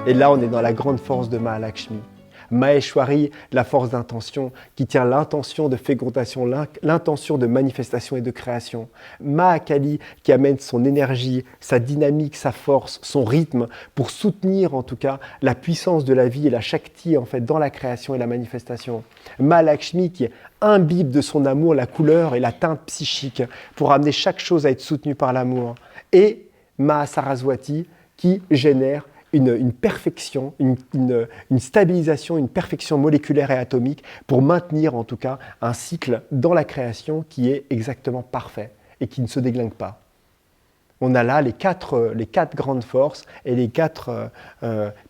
Et là, on est dans la grande force de Mahalakshmi. Maheshwari, la force d'intention, qui tient l'intention de fécondation, l'intention de manifestation et de création. Mahakali, qui amène son énergie, sa dynamique, sa force, son rythme, pour soutenir en tout cas la puissance de la vie et la Shakti en fait dans la création et la manifestation. Mahalakshmi, qui imbibe de son amour la couleur et la teinte psychique, pour amener chaque chose à être soutenue par l'amour. Et Mahasaraswati, qui génère une perfection, une stabilisation, une perfection moléculaire et atomique pour maintenir en tout cas un cycle dans la création qui est exactement parfait et qui ne se déglingue pas. On a là les quatre grandes forces et les quatre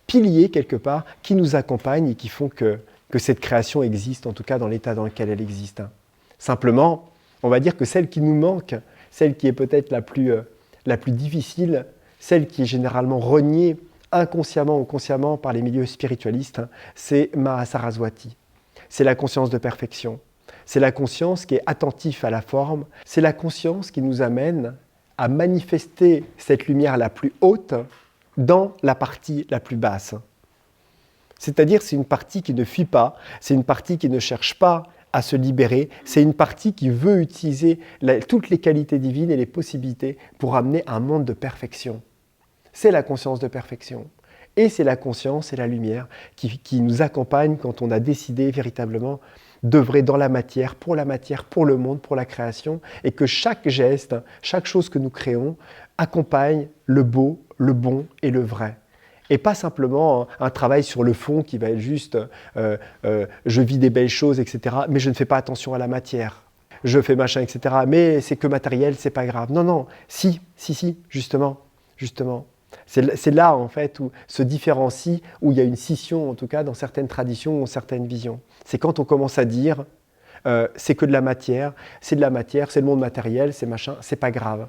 piliers quelque part qui nous accompagnent et qui font que cette création existe, en tout cas dans l'état dans lequel elle existe. Simplement, on va dire que celle qui nous manque, celle qui est peut-être la plus difficile, celle qui est généralement reniée inconsciemment ou consciemment par les milieux spiritualistes, c'est Mahasaraswati. C'est la conscience de perfection. C'est la conscience qui est attentive à la forme. C'est la conscience qui nous amène à manifester cette lumière la plus haute dans la partie la plus basse. C'est-à-dire c'est une partie qui ne fuit pas, c'est une partie qui ne cherche pas à se libérer, c'est une partie qui veut utiliser toutes les qualités divines et les possibilités pour amener un monde de perfection. C'est la conscience de perfection. Et c'est la conscience et la lumière qui nous accompagnent quand on a décidé véritablement d'œuvrer dans la matière, pour le monde, pour la création, et que chaque geste, chaque chose que nous créons accompagne le beau, le bon et le vrai. Et pas simplement un travail sur le fond qui va être juste je vis des belles choses, etc., mais je ne fais pas attention à la matière. Je fais machin, etc., mais c'est que matériel, c'est pas grave. Non, si, justement. C'est là, en fait, où se différencie, où il y a une scission, en tout cas, dans certaines traditions ou certaines visions. C'est quand on commence à dire c'est que de la matière, c'est le monde matériel, c'est machin, c'est pas grave.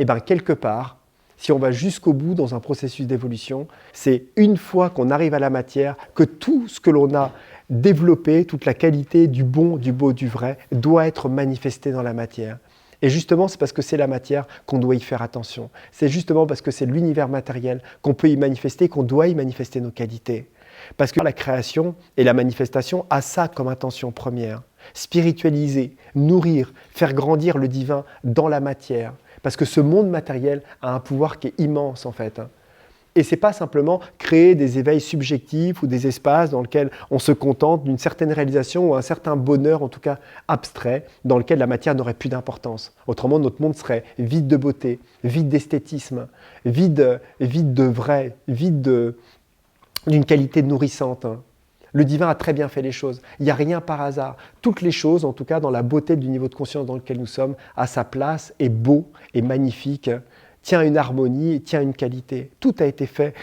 Et bien, quelque part, si on va jusqu'au bout dans un processus d'évolution, c'est une fois qu'on arrive à la matière que tout ce que l'on a développé, toute la qualité du bon, du beau, du vrai, doit être manifesté dans la matière. Et justement, c'est parce que c'est la matière qu'on doit y faire attention. C'est justement parce que c'est l'univers matériel qu'on peut y manifester, qu'on doit y manifester nos qualités. Parce que la création et la manifestation a ça comme intention première. Spiritualiser, nourrir, faire grandir le divin dans la matière. Parce que ce monde matériel a un pouvoir qui est immense en fait. Et ce n'est pas simplement créer des éveils subjectifs ou des espaces dans lesquels on se contente d'une certaine réalisation ou un certain bonheur, en tout cas abstrait, dans lequel la matière n'aurait plus d'importance. Autrement, notre monde serait vide de beauté, vide d'esthétisme, vide de vrai, vide d'une qualité nourrissante. Le divin a très bien fait les choses. Il n'y a rien par hasard. Toutes les choses, en tout cas dans la beauté du niveau de conscience dans lequel nous sommes, à sa place, est beau, est magnifique, tient une harmonie, tient une qualité. Tout a été fait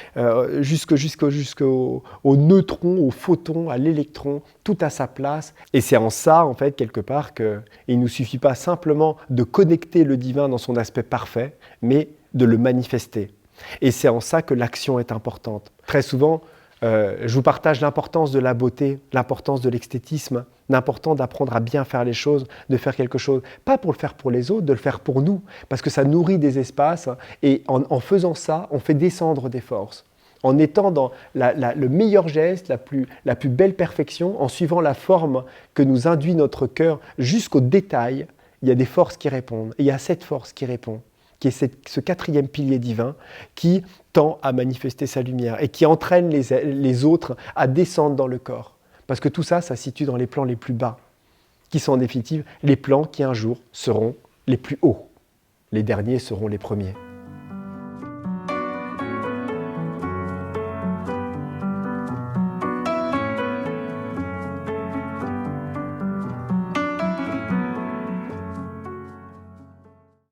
jusqu'au neutron, au photon, à l'électron, tout à sa place. Et c'est en ça, en fait, quelque part, qu'il ne nous suffit pas simplement de connecter le divin dans son aspect parfait, mais de le manifester. Et c'est en ça que l'action est importante. Très souvent, je vous partage l'importance de la beauté, l'importance de l'esthétisme, l'importance d'apprendre à bien faire les choses, de faire quelque chose, pas pour le faire pour les autres, de le faire pour nous, parce que ça nourrit des espaces et en faisant ça, on fait descendre des forces. En étant dans le meilleur geste, la plus belle perfection, en suivant la forme que nous induit notre cœur jusqu'au détail, il y a des forces qui répondent. Et il y a cette force qui répond, qui est ce quatrième pilier divin qui tend à manifester sa lumière et qui entraîne les autres à descendre dans le corps. Parce que tout ça, ça se situe dans les plans les plus bas, qui sont en définitive les plans qui un jour seront les plus hauts. Les derniers seront les premiers.